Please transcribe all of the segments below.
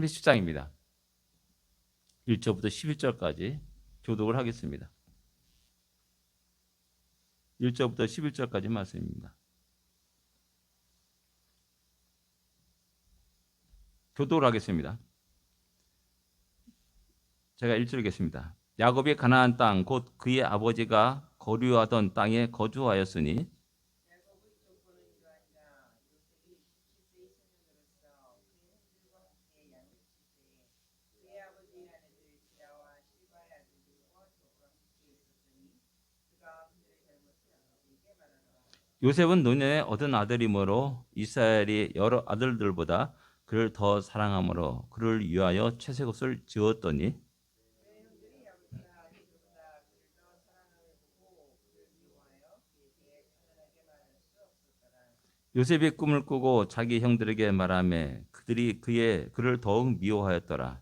30장입니다. 1절부터 11절까지 교독을 하겠습니다. 1절부터 11절까지 말씀입니다. 교독을 하겠습니다. 제가 1절 읽겠습니다. 야곱이 가나안 땅 곧 그의 아버지가 거류하던 땅에 거주하였으니 요셉은 노년에 얻은 아들이므로 이스라엘이 여러 아들들보다 그를 더 사랑하므로 그를 위하여 채색옷을 지었더니 요셉이 꿈을 꾸고 자기 형들에게 말하며 그들이 그를 더욱 미워하였더라.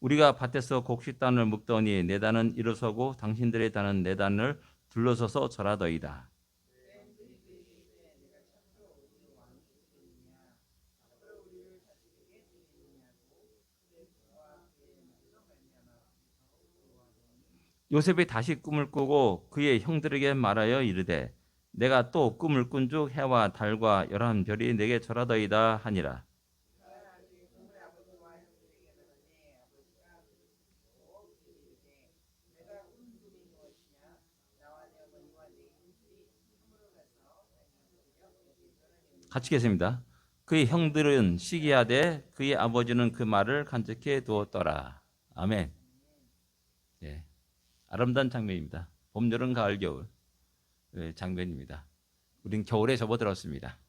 우리가 밭에서 곡식단을 묶더니 내 단은 일어서고 당신들의 단은 내 단을 둘러서서 절하더이다. 요셉이 다시 꿈을 꾸고 그의 형들에게 말하여 이르되 내가 또 꿈을 꾼즉 해와 달과 열한 별이 내게 절하더이다 하니라. 같이 읽겠습니다. 그의 형들은 시기하되 그의 아버지는 그 말을 간직해 두었더라. 아멘. 예, 아름다운 장면입니다. 봄, 여름, 가을, 겨울 장면입니다. 우린 겨울에 접어들었습니다.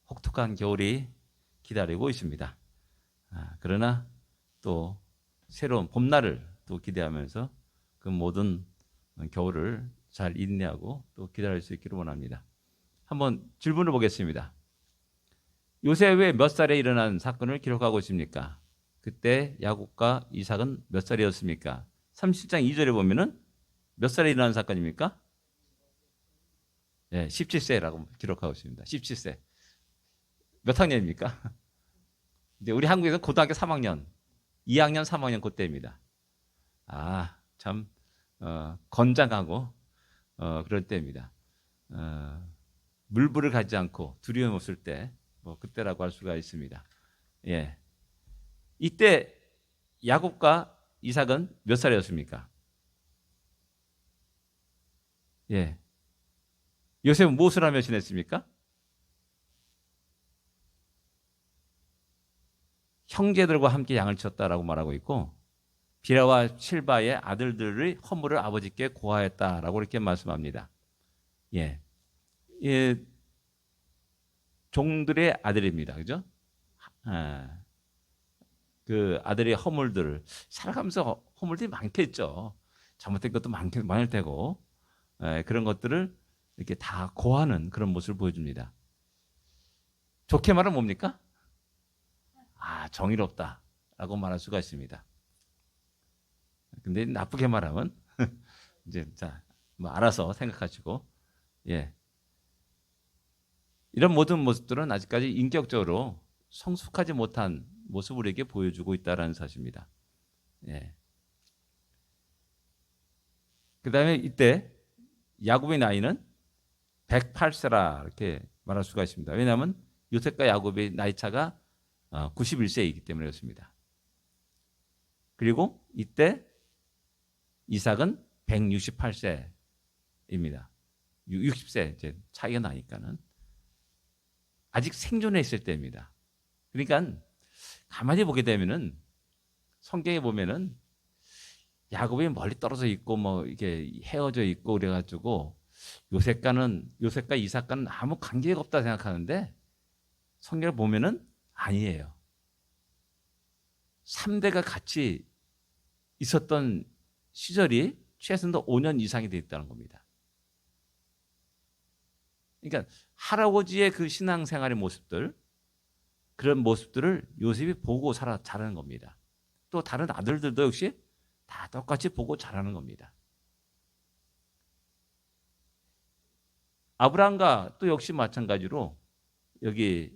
혹독한 겨울이 기다리고 있습니다. 그러나 또 새로운 봄날을 또 기대하면서 그 모든 겨울을 잘 인내하고 또 기다릴 수 있기를 원합니다. 한번 질문을 보겠습니다. 요셉의 몇 살에 일어난 사건을 기록하고 있습니까? 그때 야곱과 이삭은 몇 살이었습니까? 37장 2절에 보면은 몇 살에 일어난 사건입니까? 네, 17세라고 기록하고 있습니다. 17세. 몇 학년입니까? 이제 우리 한국에서 고등학교 3학년, 2학년, 3학년 그때입니다. 참 건장하고 그럴 때입니다. 물불을 가지 않고 두려움 없을 때, 그때라고 할 수가 있습니다. 예. 이때 야곱과 이삭은 몇 살이었습니까? 예. 요셉은 무엇을 하며 지냈습니까? 형제들과 함께 양을 쳤다라고 말하고 있고, 비라와 실바의 아들들의 허물을 아버지께 고하였다라고 이렇게 말씀합니다. 예. 예. 종들의 아들입니다. 그죠? 그 아들의 허물들을 살아가면서 허물들이 많겠죠. 잘못된 것도 많을 테고 그런 것들을 이렇게 다 고하는 그런 모습을 보여줍니다. 좋게 말하면 뭡니까? 정의롭다라고 말할 수가 있습니다. 근데 나쁘게 말하면 이제 알아서 생각하시고 이런 모든 모습들은 아직까지 인격적으로 성숙하지 못한 모습을 우리에게 보여주고 있다는 사실입니다. 그 다음에 이때 야곱의 나이는 108세라 이렇게 말할 수가 있습니다. 왜냐하면 요셉과 야곱의 나이 차가 91세이기 때문에 그렇습니다. 그리고 이때 이삭은 168세입니다. 60세 이제 차이가 나니까는 아직 생존해 있을 때입니다. 그러니까 가만히 보게 되면은 성경에 보면은 야곱이 멀리 떨어져 있고 이게 헤어져 있고 그래가지고 요셉과 이삭과는 아무 관계가 없다 생각하는데 성경을 보면은 아니에요. 3대가 같이 있었던 시절이 최소한 5년 이상이 돼 있다는 겁니다. 그러니까 할아버지의 그 신앙생활의 모습들, 그런 모습들을 요셉이 보고 자라는 겁니다. 또 다른 아들들도 역시 다 똑같이 보고 자라는 겁니다. 아브라함과 또 역시 마찬가지로 여기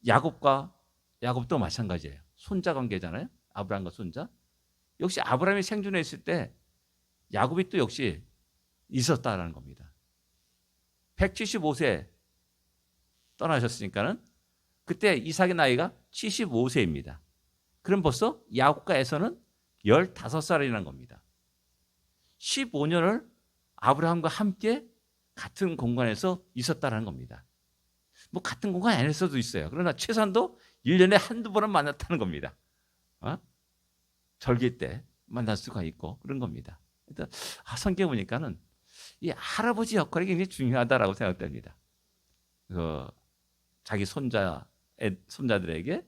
야곱도 마찬가지예요. 손자 관계잖아요. 아브라함과 손자. 역시 아브라함이 생존해 있을 때 야곱이 또 역시 있었다라는 겁니다. 175세 떠나셨으니까는 그때 이삭의 나이가 75세입니다. 그럼 벌써 야곱과 에서는 15살이라는 겁니다. 15년을 아브라함과 함께 같은 공간에서 있었다는 겁니다. 뭐 같은 공간이 아닐 수도 있어요. 그러나 최소한도 1년에 한두 번은 만났다는 겁니다. 절기 때 만날 수가 있고 그런 겁니다. 일단 성경 보니까는 이 할아버지 역할이 굉장히 중요하다라고 생각됩니다. 자기 손자들에게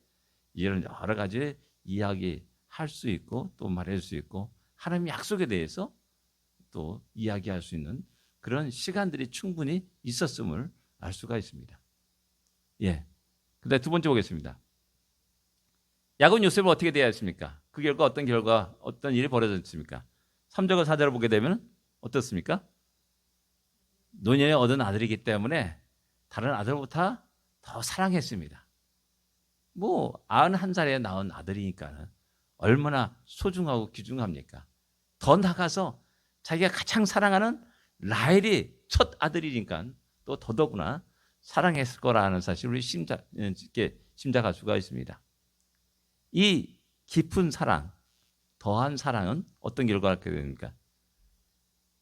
이런 여러 가지 이야기할 수 있고 또 말할 수 있고 하나님의 약속에 대해서 또 이야기할 수 있는 그런 시간들이 충분히 있었음을 알 수가 있습니다. 예. 그다음 두 번째 보겠습니다. 야곱은 요셉을 어떻게 대하였습니까? 그 결과 어떤 일이 벌어졌습니까? 3절과 4절을 보게 되면 어떻습니까? 노년에 얻은 아들이기 때문에 다른 아들보다 더 사랑했습니다. 91살에 낳은 아들이니까 얼마나 소중하고 귀중합니까? 더 나가서 자기가 가장 사랑하는 라헬이 첫 아들이니까 또 더더구나 사랑했을 거라는 사실을 우리 짐작할 수가 있습니다. 이 깊은 사랑, 더한 사랑은 어떤 결과를 갖게 됩니까?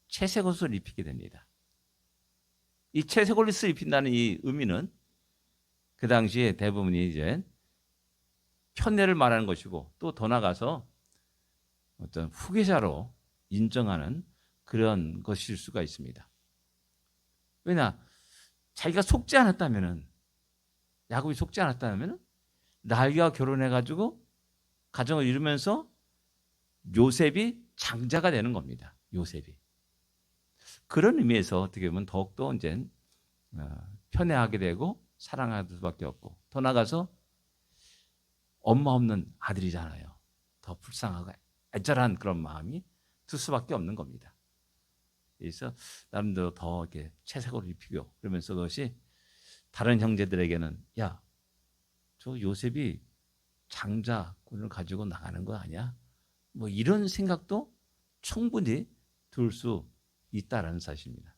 채색 옷을 입히게 됩니다. 이 채색 옷을 입힌다는 이 의미는 그 당시에 대부분이 이제 편애를 말하는 것이고 또 더 나가서 어떤 후계자로 인정하는 그런 것일 수가 있습니다. 왜냐? 자기가 속지 않았다면은, 야곱이 속지 않았다면은 라헬과 결혼해가지고 가정을 이루면서 요셉이 장자가 되는 겁니다. 요셉이. 그런 의미에서 어떻게 보면 더욱더 이제 편애하게 되고 사랑할 수밖에 없고 더 나가서 엄마 없는 아들이잖아요. 더 불쌍하고 애절한 그런 마음이 들 수밖에 없는 겁니다. 그래서 나름대로 더 이렇게 채색을 입히고 그러면서 그것이 다른 형제들에게는 야, 저 요셉이 장자권을 가지고 나가는 거 아니야? 뭐 이런 생각도 충분히 들 수 있다라는 사실입니다.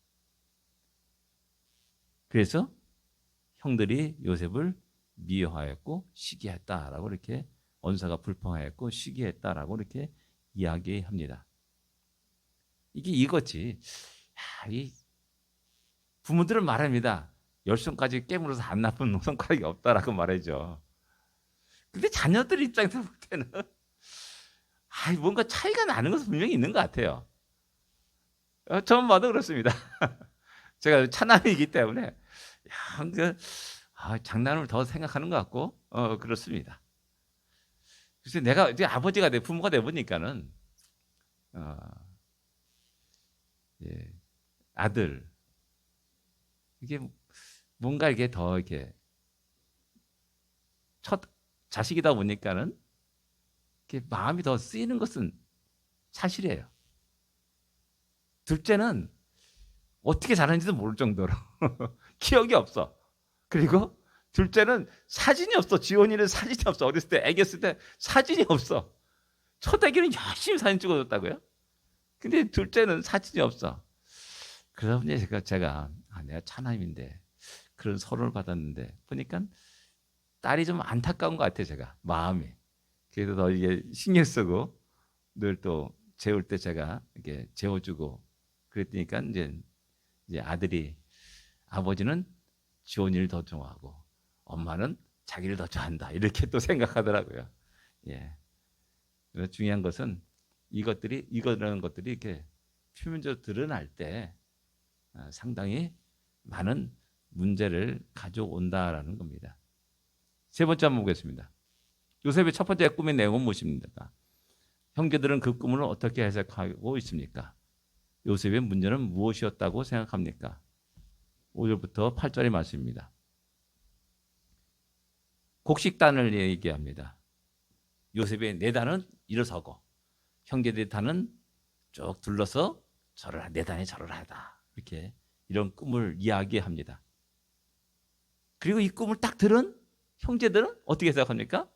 그래서 형들이 요셉을 미워하였고 시기했다라고 이렇게 언사가 불평하였고 시기했다라고 이렇게 이야기합니다. 이게 이거지. 이 부모들은 말합니다. 10손까지 깨물어서 안 나쁜 손가락이 없다라고 말하죠. 근데 자녀들 입장에서 볼 때는 뭔가 차이가 나는 것은 분명히 있는 것 같아요. 저만 봐도 그렇습니다. 제가 차남이기 때문에 장남을 더 생각하는 것 같고 그렇습니다. 그래서 내가 이제 아버지가 부모가 돼 보니까는 예, 아들 이게 뭔가 이게 더 이렇게 첫 자식이다 보니까는 이렇게 마음이 더 쓰이는 것은 사실이에요. 둘째는 어떻게 자랐는지도 모를 정도로 기억이 없어. 그리고 둘째는 사진이 없어. 지원이는 사진이 없어. 어렸을 때, 애기였을 때 사진이 없어. 첫 애기는 열심히 사진 찍어줬다고요. 근데 둘째는 사진이 없어. 그러다 보니 제가 내가 차남인데 그런 서론을 받았는데 보니까 딸이 좀 안타까운 것 같아요. 제가 마음이. 그래도 더 이게 신경 쓰고 늘 또 재울 때 제가 이렇게 재워주고 그랬더니까 이제 아들이 아버지는 지원이를 더 좋아하고 엄마는 자기를 더 좋아한다 이렇게 또 생각하더라고요. 예. 그래서 중요한 것은 이거라는 것들이 이렇게 표면적으로 드러날 때 상당히 많은 문제를 가져온다라는 겁니다. 세 번째 한번 보겠습니다. 요셉의 첫 번째 꿈의 내용은 무엇입니까? 형제들은 그 꿈을 어떻게 해석하고 있습니까? 요셉의 문제는 무엇이었다고 생각합니까? 5절부터 8절의 말씀입니다. 곡식단을 얘기합니다. 요셉의 네 단은 일어서고 형제들의 단은 쭉 둘러서 내 단에 절을 하다. 이렇게 이런 꿈을 이야기합니다. 그리고 이 꿈을 딱 들은 형제들은 어떻게 생각합니까?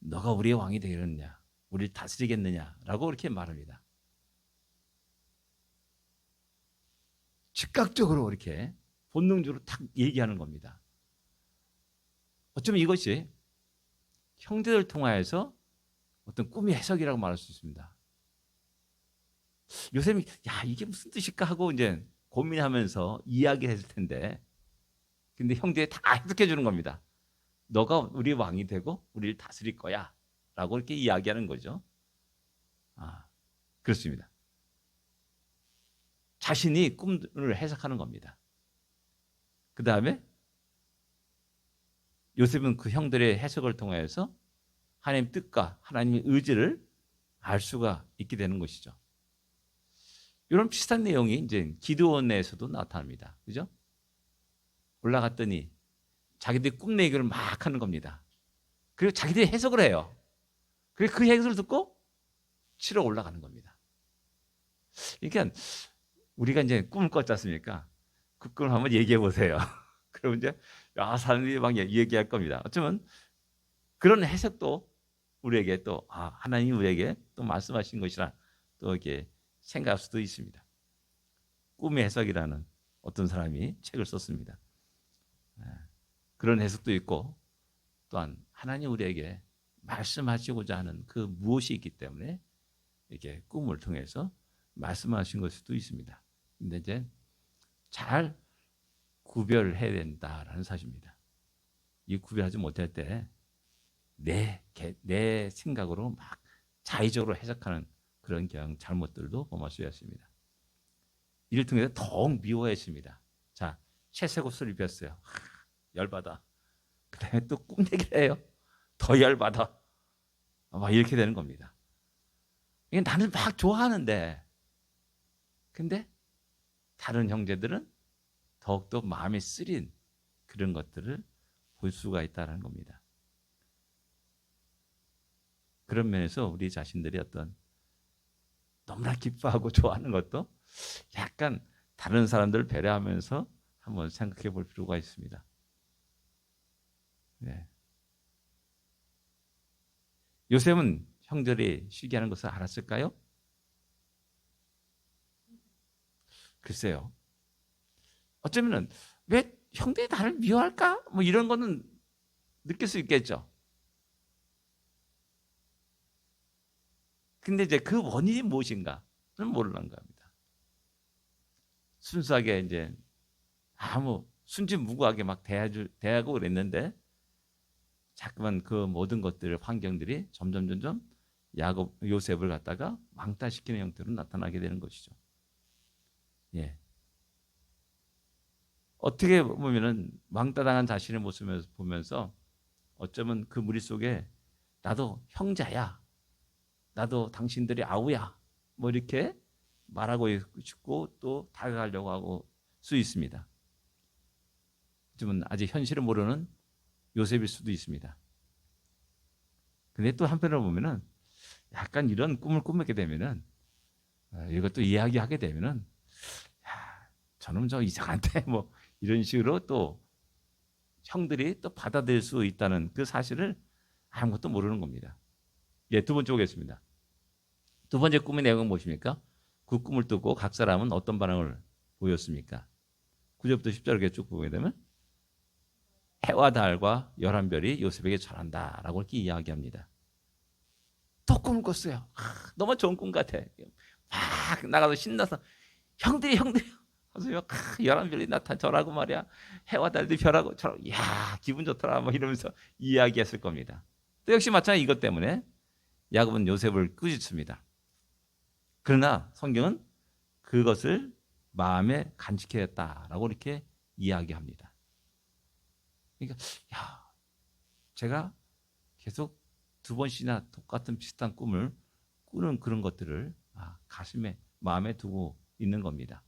너가 우리의 왕이 되겠느냐, 우리를 다스리겠느냐라고 이렇게 말합니다. 즉각적으로 이렇게 본능적으로 탁 얘기하는 겁니다. 어쩌면 이것이 형제들 통하여서 어떤 꿈의 해석이라고 말할 수 있습니다. 요셉이 야 이게 무슨 뜻일까 하고 이제 고민하면서 이야기했을 텐데, 근데 형제에 다 해석해 주는 겁니다. 너가 우리 왕이 되고 우리를 다스릴 거야 라고 이렇게 이야기하는 거죠. 그렇습니다. 자신이 꿈을 해석하는 겁니다. 그 다음에 요셉은 그 형들의 해석을 통해서 하나님의 뜻과 하나님의 의지를 알 수가 있게 되는 것이죠. 이런 비슷한 내용이 이제 기드온에서도 나타납니다. 그죠? 올라갔더니 자기들이 꿈 얘기를 막 하는 겁니다. 그리고 자기들이 해석을 해요. 그리고 그 해석을 듣고 치러 올라가는 겁니다. 그러니까 우리가 이제 꿈을 꿨지 않습니까? 그 꿈을 한번 얘기해 보세요. 그럼 이제 사람들이 막 얘기할 겁니다. 어쩌면 그런 해석도 우리에게 또 하나님 우리에게 또 말씀하신 것이라 또 이렇게 생각할 수도 있습니다. 꿈의 해석이라는 어떤 사람이 책을 썼습니다. 그런 해석도 있고 또한 하나님 우리에게 말씀하시고자 하는 그 무엇이 있기 때문에 이렇게 꿈을 통해서 말씀하신 것일 수도 있습니다. 근데 이제 잘 구별해야 된다라는 사실입니다. 이 구별하지 못할 때 내 생각으로 막 자의적으로 해석하는 그런 잘못들도 범할 수 있습니다. 이를 통해서 더욱 미워했습니다. 자, 채색 옷을 입혔어요. 열받아. 그 다음에 또 꿈 얘기를 해요. 더 열받아. 막 이렇게 되는 겁니다. 이게 나는 막 좋아하는데, 근데 다른 형제들은 더욱더 마음에 쓰린 그런 것들을 볼 수가 있다는 겁니다. 그런 면에서 우리 자신들이 어떤 너무나 기뻐하고 좋아하는 것도 약간 다른 사람들을 배려하면서 한번 생각해 볼 필요가 있습니다. 네. 요셉은 형들이 시기하는 것을 알았을까요? 글쎄요. 어쩌면은 왜 형들이 나를 미워할까? 뭐 이런 거는 느낄 수 있겠죠. 근데 이제 그 원인이 무엇인가는 모르는 겁니다. 순수하게 이제 아무 순진무구하게 막 대하고 그랬는데 자꾸만 그 모든 것들 환경들이 점점 요셉을 갖다가 왕따시키는 형태로 나타나게 되는 것이죠. 예. 어떻게 보면은 왕따당한 자신의 모습을 보면서 어쩌면 그 무리 속에 나도 형제야, 나도 당신들이 아우야, 뭐 이렇게 말하고 싶고 또 다가가려고 하고 수 있습니다. 어쩌면 아직 현실을 모르는 요셉일 수도 있습니다. 근데 또 한편으로 보면은 약간 이런 꿈을 꾸게 되면은 이것도 이야기하게 되면은 저놈 저 이상한데 뭐 이런 식으로 또 형들이 또 받아들일 수 있다는 그 사실을 아무것도 모르는 겁니다. 예, 두 번째 보겠습니다. 두 번째 꿈의 내용은 무엇입니까? 그 꿈을 듣고 각 사람은 어떤 반응을 보였습니까? 9절부터 10절에 쭉 보게 되면 해와 달과 11별이 요셉에게 절한다라고 이렇게 이야기합니다. 또 꿈을 꿨어요. 너무 좋은 꿈 같아. 막 나가서 신나서 형들이 하세요. 11별이 절하고 말이야. 해와 달도 별하고 절하고 야 기분 좋더라 뭐 이러면서 이야기했을 겁니다. 또 역시 마찬가지 이것 때문에 야곱은 요셉을 꾸짖습니다. 그러나 성경은 그것을 마음에 간직했다라고 이렇게 이야기합니다. 그러니까 제가 계속 두 번씩이나 똑같은 비슷한 꿈을 꾸는 그런 것들을 가슴에 마음에 두고 있는 겁니다.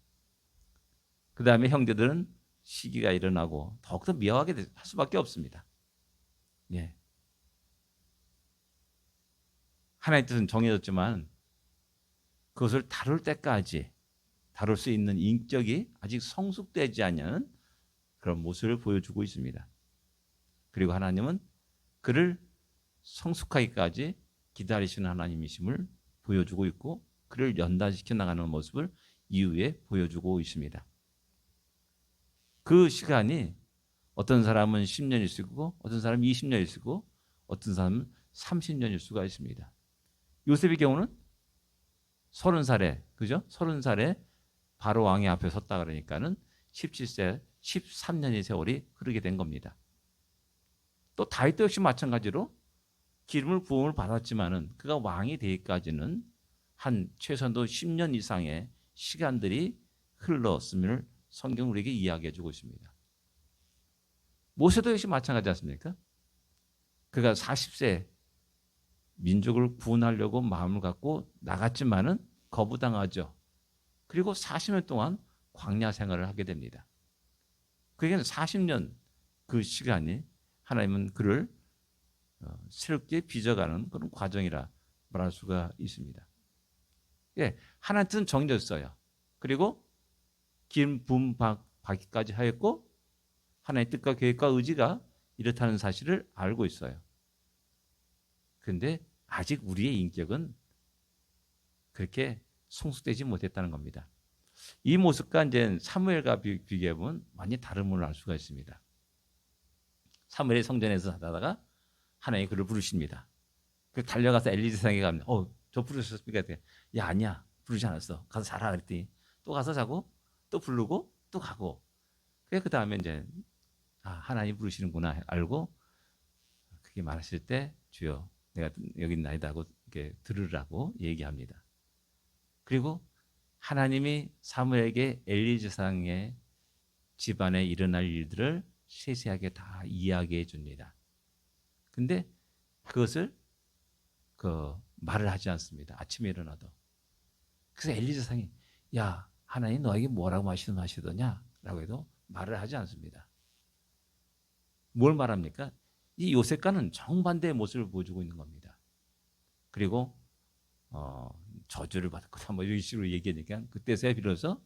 그 다음에 형제들은 시기가 일어나고 더욱더 미워하게 할 수밖에 없습니다. 예. 하나님의 뜻은 정해졌지만 그것을 다룰 때까지 다룰 수 있는 인격이 아직 성숙되지 않은 그런 모습을 보여주고 있습니다. 그리고 하나님은 그를 성숙하기까지 기다리시는 하나님이심을 보여주고 있고 그를 연단시켜 나가는 모습을 이후에 보여주고 있습니다. 그 시간이 어떤 사람은 10년일 수 있고 어떤 사람은 20년일 수 있고 어떤 사람은 30년일 수가 있습니다. 요셉의 경우는 30살에 그죠? 30살에 바로 왕의 앞에 섰다 그러니까는 17세 13년의 세월이 흐르게 된 겁니다. 또 다윗도 역시 마찬가지로 기름을 부음을 받았지만은 그가 왕이 되기까지는 한 최소한도 10년 이상의 시간들이 흘렀음을 성경 우리에게 이야기해 주고 있습니다. 모세도 역시 마찬가지 않습니까? 그가 40세 민족을 구원하려고 마음을 갖고 나갔지만은 거부당하죠. 그리고 40년 동안 광야 생활을 하게 됩니다. 그에게는 40년 그 시간이 하나님은 그를 새롭게 빚어가는 그런 과정이라 말할 수가 있습니다. 예, 하나님 뜻은 정해졌어요. 그리고 기름 부음 받기까지 하였고 하나님의 뜻과 계획과 의지가 이렇다는 사실을 알고 있어요. 그런데 아직 우리의 인격은 그렇게 성숙되지 못했다는 겁니다. 이 모습과 이제 사무엘과 비교해보면 많이 다름을 알 수가 있습니다. 사무엘이 성전에서 하다가 하나님이 그를 부르십니다. 그 달려가서 엘리 제사장에게 갑니다. 저 부르셨습니까? 야, 아니야. 부르지 않았어. 가서 자라 그랬더니 또 가서 자고 또 부르고 또 가고. 그 다음에 이제 하나님 부르시는구나 알고 그게 말하실 때 주여 내가 여기 있나이다 하고 이렇게 들으라고 얘기합니다. 그리고 하나님이 사무엘에게 엘리 제사장의 집안에 일어날 일들을 세세하게 다 이야기해 줍니다. 근데 그것을 말을 하지 않습니다. 아침에 일어나도. 그래서 엘리 제사장이 야 하나님 너에게 뭐라고 하시더냐 라고 해도 말을 하지 않습니다. 뭘 말합니까? 이 요셉과는 정반대의 모습을 보여주고 있는 겁니다. 그리고 저주를 받았거나 뭐 이런 식으로 얘기하니까 그때서야 비로소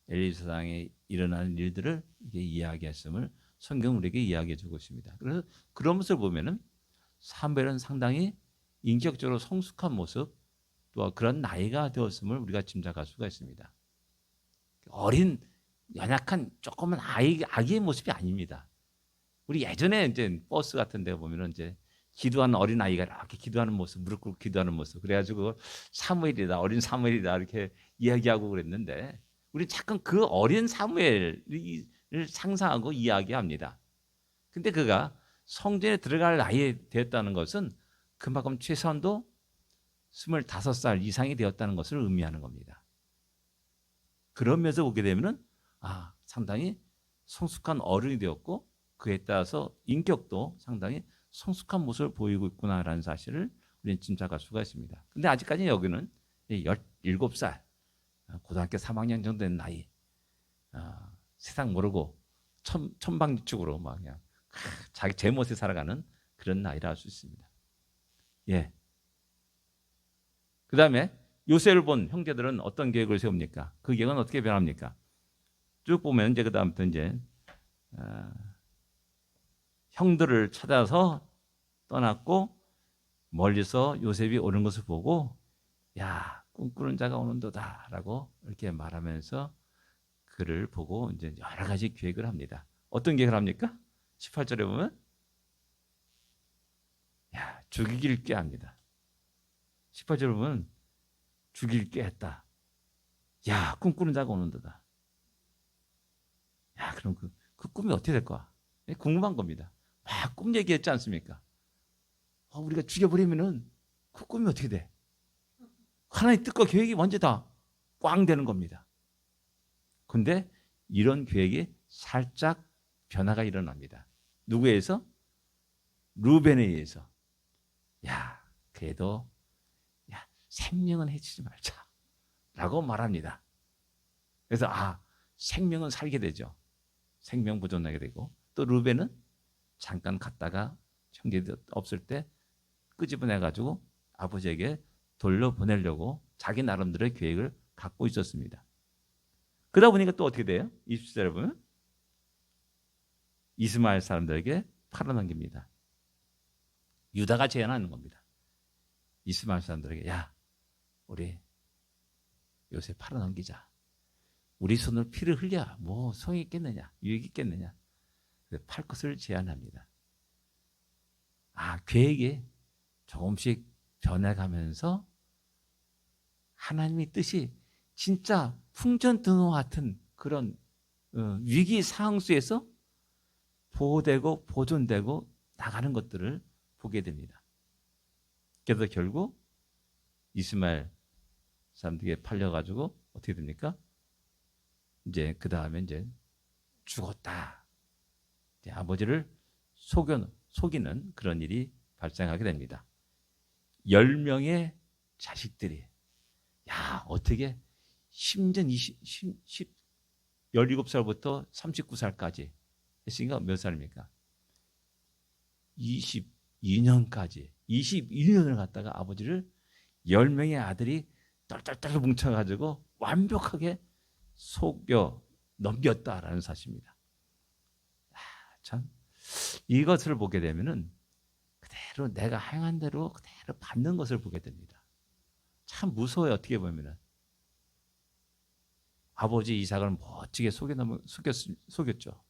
엘리 제사장에 일어나는 일들을 이야기했음을 성경 우리에게 이야기해 주고 있습니다. 그래서 그런 모습을 보면은 사무엘은 상당히 인격적으로 성숙한 모습 또 그런 나이가 되었음을 우리가 짐작할 수가 있습니다. 어린 연약한 조그만 아기의 모습이 아닙니다. 우리 예전에 이제 버스 같은 데 보면은 이제 기도하는 어린 아이가 이렇게 기도하는 모습, 무릎 꿇고 기도하는 모습. 그래가지고 사무엘이다, 어린 사무엘이다 이렇게 이야기하고 그랬는데 우리 잠깐 그 어린 사무엘을 상상하고 이야기합니다. 근데 그가 성전에 들어갈 나이에 되었다는 것은 그만큼 최소한도 25살 이상이 되었다는 것을 의미하는 겁니다. 그러면서 보게 되면은 상당히 성숙한 어른이 되었고 그에 따라서 인격도 상당히 성숙한 모습을 보이고 있구나라는 사실을 우리는 짐작할 수가 있습니다. 근데 아직까지 여기는 17살 고등학교 3학년 정도 된 나이 세상 모르고 천방지축으로 막 그냥 자기 제멋에 살아가는 그런 나이라 할 수 있습니다. 예. 그 다음에 요셉을 본 형제들은 어떤 계획을 세웁니까? 그 계획은 어떻게 변합니까? 쭉 보면 이제 그 다음부터 이제 형들을 찾아서 떠났고 멀리서 요셉이 오는 것을 보고 야 꿈꾸는 자가 오는도다라고 이렇게 말하면서 그를 보고 이제 여러 가지 계획을 합니다. 어떤 계획을 합니까? 18절에 보면 야 죽이길 꾀합니다. 18절에 보면 죽일 꾀했다. 야 꿈꾸는 자가 오는도다. 야 그럼 그 꿈이 어떻게 될 거야? 궁금한 겁니다. 막 꿈 얘기했지 않습니까? 우리가 죽여버리면은 그 꿈이 어떻게 돼? 하나님의 뜻과 계획이 완전 다 꽝 되는 겁니다. 근데 이런 계획이 살짝 변화가 일어납니다. 누구에 의해서? 루벤에 의해서. 야, 그래도 생명은 해치지 말자 라고 말합니다. 그래서 생명은 살게 되죠. 생명 보존하게 되고 또 루벤은 잠깐 갔다가 형제들 없을 때 끄집어내가지고 아버지에게 돌려보내려고 자기 나름대로의 계획을 갖고 있었습니다. 그러다 보니까 또 어떻게 돼요? 20절에 보면 이스마엘 사람들에게 팔아넘깁니다. 유다가 제안하는 겁니다. 이스마엘 사람들에게 야, 우리 요셉 팔아넘기자. 우리 손으로 피를 흘려 뭐 소용이 있겠느냐, 유익이 있겠느냐. 팔 것을 제안합니다. 계획이 조금씩 변해가면서 하나님의 뜻이 진짜 풍전등화 같은 그런 위기 상황 속에서 보호되고 보존되고 나가는 것들을 보게 됩니다. 그래서 결국 이스마엘 사람들에게 팔려가지고 어떻게 됩니까? 이제 그 다음에 이제 죽었다. 이제 아버지를 속이는 그런 일이 발생하게 됩니다. 10명의 자식들이 어떻게 17살부터 39살까지 했으니까 몇 살입니까? 22년까지 21년을 갖다가 아버지를 10명의 아들이 떨떨떨 뭉쳐가지고 완벽하게 속여 넘겼다라는 사실입니다. 참 이것을 보게 되면은 그대로 내가 행한 대로 그대로 받는 것을 보게 됩니다. 참 무서워요. 어떻게 보면은 아버지 이삭을 멋지게 속였죠.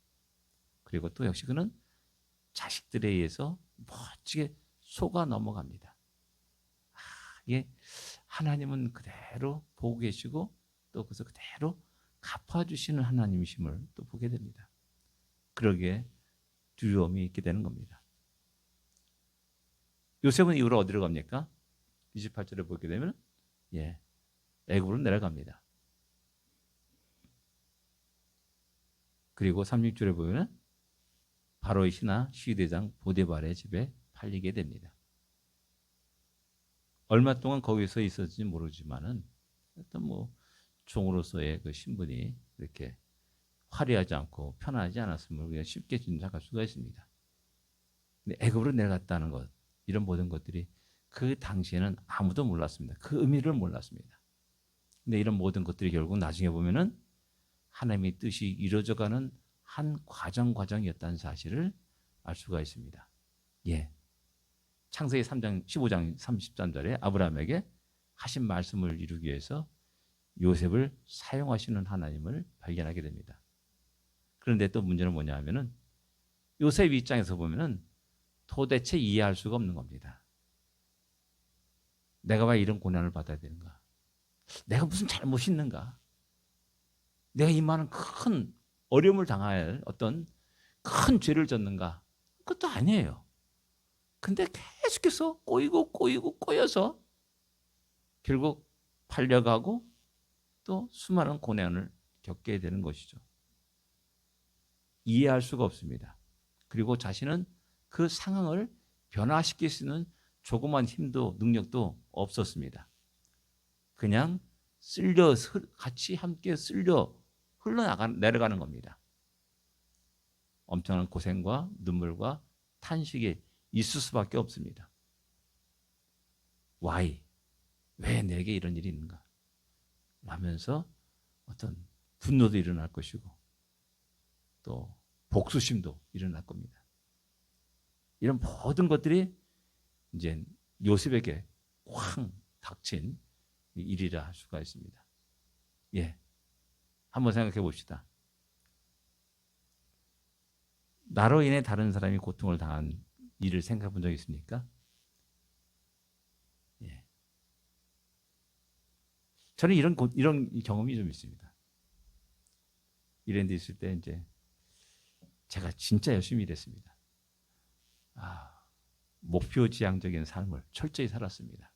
그리고 또 역시 그는 자식들에 의해서 멋지게 속아 넘어갑니다. 이게 하나님은 그대로 보고 계시고 또 그래서 그대로 갚아주시는 하나님이심을 또 보게 됩니다. 그러기에 두려움이 있게 되는 겁니다. 요셉은 이후로 어디로 갑니까? 28절에 보게 되면 애굽으로 내려갑니다. 그리고 36절에 보면 바로의 신하 시대장 보디발의 집에 팔리게 됩니다. 얼마 동안 거기서 있었는지 모르지만은 어떤 종으로서의 그 신분이 이렇게 화려하지 않고 편하지 않았음을 우리가 쉽게 짐작할 수가 있습니다. 근데 애굽으로 내려갔다는 것, 이런 모든 것들이 그 당시에는 아무도 몰랐습니다. 그 의미를 몰랐습니다. 근데 이런 모든 것들이 결국 나중에 보면은 하나님의 뜻이 이루어져가는 한 과정이었다는 사실을 알 수가 있습니다. 창세기 3장 15장 33절에 아브라함에게 하신 말씀을 이루기 위해서 요셉을 사용하시는 하나님을 발견하게 됩니다. 그런데 또 문제는 뭐냐 하면은 요셉 입장에서 보면은 도대체 이해할 수가 없는 겁니다. 내가 왜 이런 고난을 받아야 되는가? 내가 무슨 잘못이 있는가? 내가 이 많은 큰 어려움을 당할 어떤 큰 죄를 졌는가? 그것도 아니에요. 근데 계속해서 꼬여서 결국 팔려가고 또 수많은 고난을 겪게 되는 것이죠. 이해할 수가 없습니다. 그리고 자신은 그 상황을 변화시킬 수 있는 조그만 힘도 능력도 없었습니다. 그냥 같이 함께 내려가는 겁니다. 엄청난 고생과 눈물과 탄식이 있을 수밖에 없습니다. Why? 왜 내게 이런 일이 있는가? 라면서 어떤 분노도 일어날 것이고 또 복수심도 일어날 겁니다. 이런 모든 것들이 이제 요셉에게 쾅 닥친 일이라 할 수가 있습니다. 한번 생각해 봅시다. 나로 인해 다른 사람이 고통을 당한 일을 생각해 본 적 있습니까? 저는 이런 경험이 좀 있습니다. 이런 데 있을 때 이제 제가 진짜 열심히 일했습니다. 목표지향적인 삶을 철저히 살았습니다.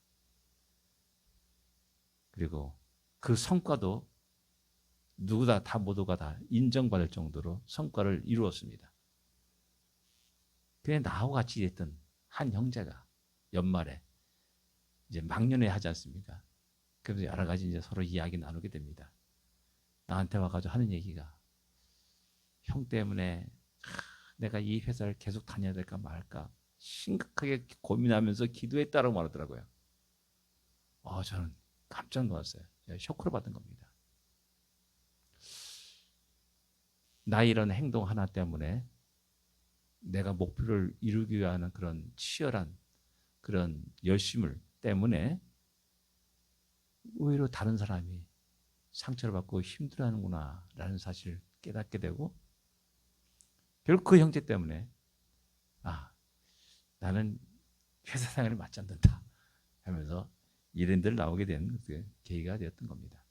그리고 그 성과도 모두가 다 인정받을 정도로 성과를 이루었습니다. 그냥 나하고 같이 일했던 한 형제가 연말에 이제 막년회 하지 않습니까? 그래서 여러 가지 이제 서로 이야기 나누게 됩니다. 나한테 와가지고 하는 얘기가 형 때문에 내가 이 회사를 계속 다녀야 될까 말까 심각하게 고민하면서 기도했다라고 말하더라고요. 저는 깜짝 놀랐어요. 쇼크를 받은 겁니다. 나의 이런 행동 하나 때문에 내가 목표를 이루기 위한 그런 치열한 그런 열심을 때문에 오히려 다른 사람이 상처를 받고 힘들어하는구나 라는 사실을 깨닫게 되고, 결국 그 형제 때문에 나는 회사 생활에 맞지 않는다 하면서 이런들 나오게 된 그 계기가 되었던 겁니다.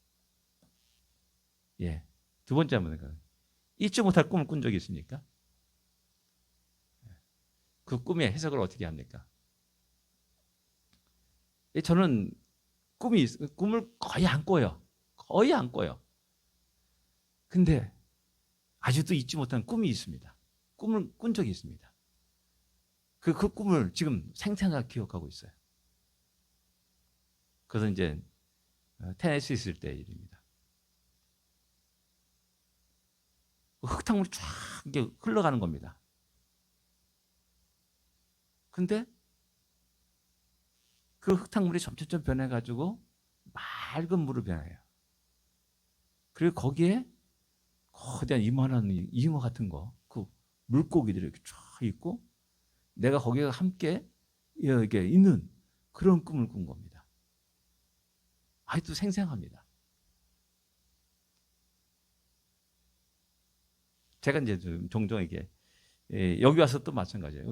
예. 두 번째 한번 잊지 못할 꿈을 꾼 적이 있습니까? 그 꿈의 해석을 어떻게 합니까? 저는 꿈을 거의 안 꿔요. 거의 안 꿔요. 근데 아직도 잊지 못한 꿈이 있습니다. 꿈을 꾼 적이 있습니다. 그 꿈을 지금 생생하게 기억하고 있어요. 그것은 이제 테네시에 있을 때 일입니다. 흙탕물이 쫙 이렇게 흘러가는 겁니다. 근데 그 흙탕물이 점점 변해가지고 맑은 물로 변해요. 그리고 거기에 거대한 이만한 잉어 같은 거, 그 물고기들이 이렇게 쫙 있고, 내가 거기에 함께 이렇게 있는 그런 꿈을 꾼 겁니다. 아직도 생생합니다. 제가 이제 좀 종종 이게 여기 와서 또 마찬가지예요.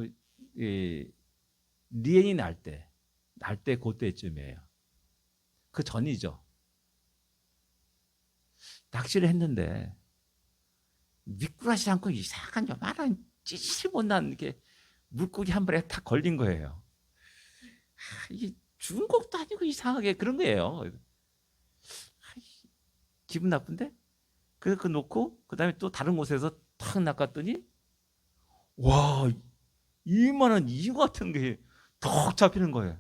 리엔이 날 때 그때쯤이에요. 그 전이죠. 낚시를 했는데 미꾸라지 않고 이상한 요만한 찌질 못난 이렇게 물고기 한 발에 탁 걸린 거예요. 이게 죽은 것도 아니고 이상하게 그런 거예요. 기분 나쁜데? 그래서 그 놓고 그다음에 또 다른 곳에서 탁 낚았더니 와, 이만한 잉어 같은 게 턱 잡히는 거예요.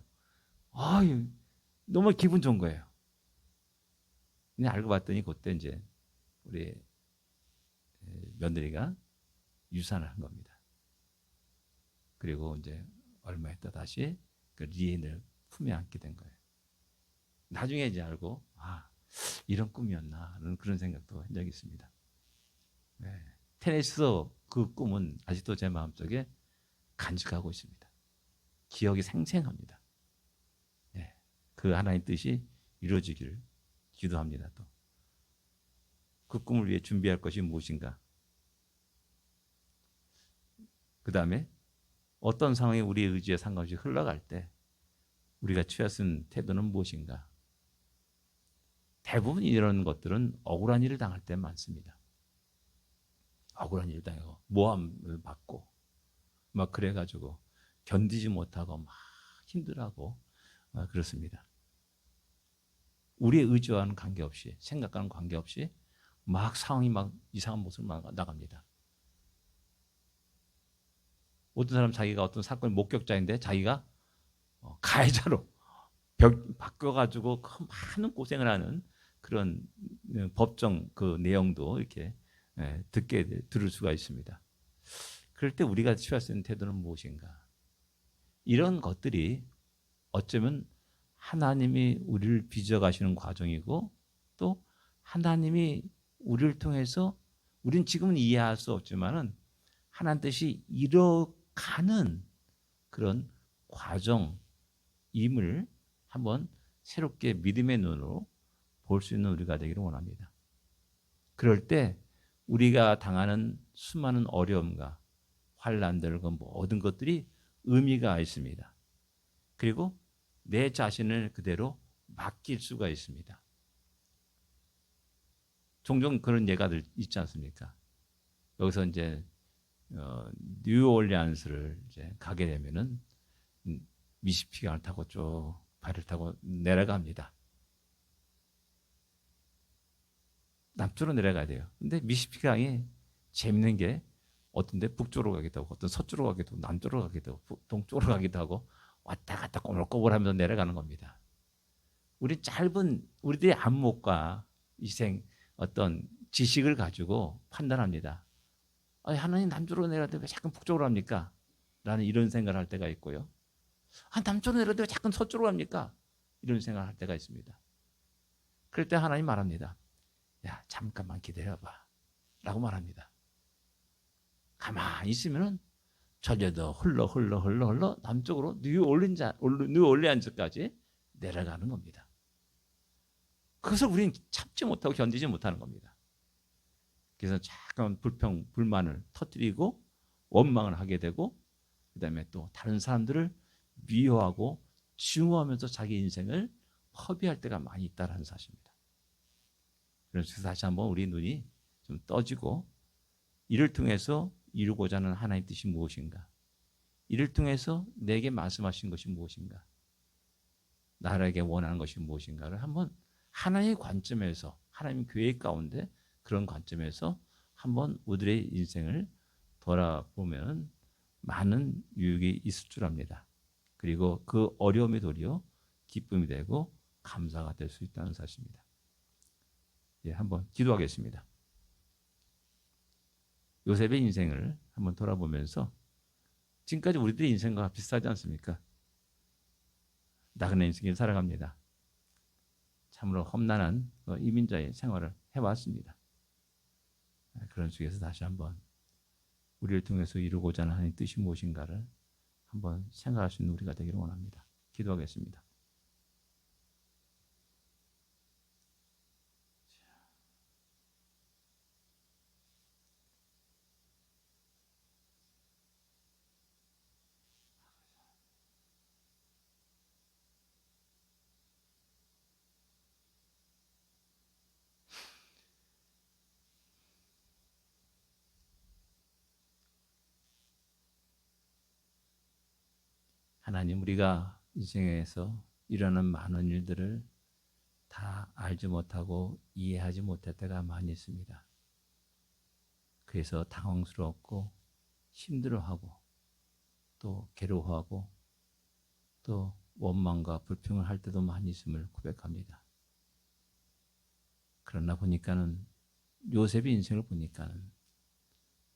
너무 기분 좋은 거예요. 근데 알고 봤더니 그때 이제 우리 며느리가 유산을 한 겁니다. 그리고 이제 얼마 있다 다시 그 리엔을 품에 안게 된 거예요. 나중에 이제 알고 이런 꿈이었나 하는 그런 생각도 한 적이 있습니다. 네. 테네시에서 그 꿈은 아직도 제 마음속에 간직하고 있습니다. 기억이 생생합니다. 네. 그 하나님 뜻이 이루어지기를 기도합니다. 또 그 꿈을 위해 준비할 것이 무엇인가? 그 다음에 어떤 상황이 우리의 의지에 상관없이 흘러갈 때 우리가 취할 수 있는 태도는 무엇인가? 대부분 이런 것들은 억울한 일을 당할 때 많습니다. 억울한 일을 당하고 모함을 받고 막 그래가지고 견디지 못하고 막 힘들어하고 그렇습니다. 우리의 의지와는 관계없이, 생각과는 관계없이 막 상황이 막 이상한 모습으로 나갑니다. 어떤 사람 자기가 어떤 사건의 목격자인데 자기가 가해자로 바뀌어가지고 그 많은 고생을 하는 그런 법정 그 내용도 이렇게 들을 수가 있습니다. 그럴 때 우리가 취할 수 있는 태도는 무엇인가? 이런 것들이 어쩌면 하나님이 우리를 빚어가시는 과정이고, 또 하나님이 우리를 통해서 우리는 지금은 이해할 수 없지만은 하나님 뜻이 이뤄가는 그런 과정임을 한번 새롭게 믿음의 눈으로 볼 수 있는 우리가 되기를 원합니다. 그럴 때 우리가 당하는 수많은 어려움과 환난들, 그 모든 것들이 의미가 있습니다. 그리고 내 자신을 그대로 맡길 수가 있습니다. 종종 그런 예가들 있지 않습니까? 여기서 이제 뉴올리안스를 이제 가게 되면은 미시피간을 타고 쭉 배를 타고 내려갑니다. 남쪽으로 내려가야 돼요. 근데 미시피강이 재밌는 게 어떤데 북쪽으로 가기도 하고, 어떤 서쪽으로 가기도 하고, 남쪽으로 가기도 하고, 동쪽으로 가기도 하고, 왔다 갔다 꼬물꼬물하면서 내려가는 겁니다. 우리들의 안목과 이생 어떤 지식을 가지고 판단합니다. 하나님 남쪽으로 내려가는데 왜 자꾸 북쪽으로 합니까? 라는 이런 생각을 할 때가 있고요. 남쪽으로 내려가는데 왜 자꾸 서쪽으로 합니까? 이런 생각을 할 때가 있습니다. 그럴 때 하나님 말합니다. 야, 잠깐만 기다려봐 라고 말합니다. 가만히 있으면은 전라도 흘러 남쪽으로 뉴올리안즈까지 내려가는 겁니다. 그것을 우리는 참지 못하고 견디지 못하는 겁니다. 그래서 잠깐 불만을 터뜨리고 원망을 하게 되고, 그 다음에 또 다른 사람들을 미워하고 증오하면서 자기 인생을 허비할 때가 많이 있다는 사실입니다. 그래서 다시 한번 우리 눈이 좀 떠지고, 이를 통해서 이루고자 하는 하나님의 뜻이 무엇인가? 이를 통해서 내게 말씀하신 것이 무엇인가? 나에게 원하는 것이 무엇인가를 한번 하나님의 관점에서, 하나님 교회 가운데 그런 관점에서 한번 우리의 인생을 돌아보면 많은 유익이 있을 줄 압니다. 그리고 그 어려움이 도리어 기쁨이 되고 감사가 될 수 있다는 사실입니다. 예, 한번 기도하겠습니다. 요셉의 인생을 한번 돌아보면서 지금까지 우리들의 인생과 비슷하지 않습니까? 나그네 인생을 살아갑니다. 참으로 험난한 이민자의 생활을 해왔습니다. 그런 속에서 다시 한번 우리를 통해서 이루고자 하는 하나님의 뜻이 무엇인가를 한번 생각할 수 있는 우리가 되기를 원합니다. 기도하겠습니다. 하나님, 우리가 인생에서 일어나는 많은 일들을 다 알지 못하고 이해하지 못할 때가 많이 있습니다. 그래서 당황스럽고 힘들어하고 또 괴로워하고 또 원망과 불평을 할 때도 많이 있음을 고백합니다. 그러나 보니까는 요셉의 인생을 보니까는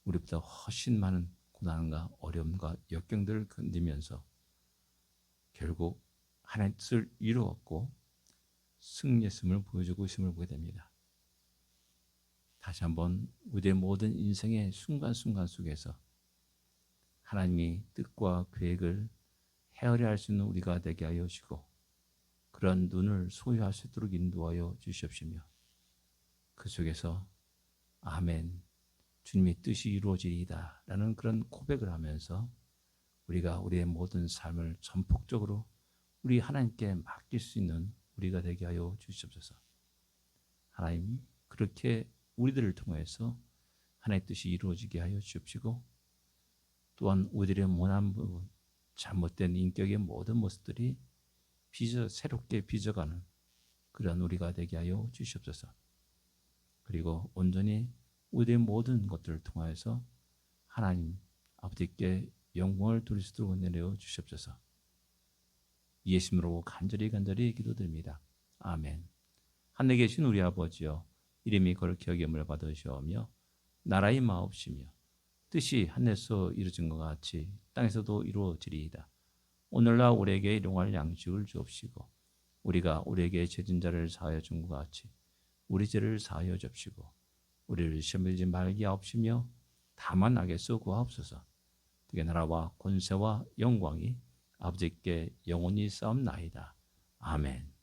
우리보다 훨씬 많은 고난과 어려움과 역경들을 견디면서 결국 하나님의 뜻을 이루었고 승리했음을 보여주고 있음을 보게 됩니다. 다시 한번 우리의 모든 인생의 순간순간 속에서 하나님의 뜻과 계획을 헤아려 할 수 있는 우리가 되게 하여 주시고, 그런 눈을 소유할 수 있도록 인도하여 주시옵시며, 그 속에서 아멘, 주님의 뜻이 이루어지리이다 라는 그런 고백을 하면서 우리가 우리의 모든 삶을 전폭적으로 우리 하나님께 맡길 수 있는 우리가 되게 하여 주시옵소서. 하나님, 그렇게 우리들을 통해서 하나님의 뜻이 이루어지게 하여 주옵시고, 또한 우리들의 모난 부분, 잘못된 인격의 모든 모습들이 새롭게 빚어가는 그런 우리가 되게 하여 주시옵소서. 그리고 온전히 우리의 모든 것들을 통하여서 하나님 아버지께 영광을 돌릴 수 있도록 내려 주시옵소서. 예수님으로 간절히 기도드립니다. 아멘. 하늘에 계신 우리 아버지여, 이름이 거룩히 여김을 받으시오며 나라의 마옵시며 뜻이 하늘에서 이루어진 것 같이 땅에서도 이루어지리이다. 오늘날 우리에게 일용할 양식을 주옵시고, 우리가 우리에게 죄진 자를 사하여 준 것 같이 우리 죄를 사하여 줍시고, 우리를 시험에 들지 말게 하옵시며 다만 악에서 구하옵소서. 그게 나라와 권세와 영광이 아버지께 영원히 싸움나이다. 아멘.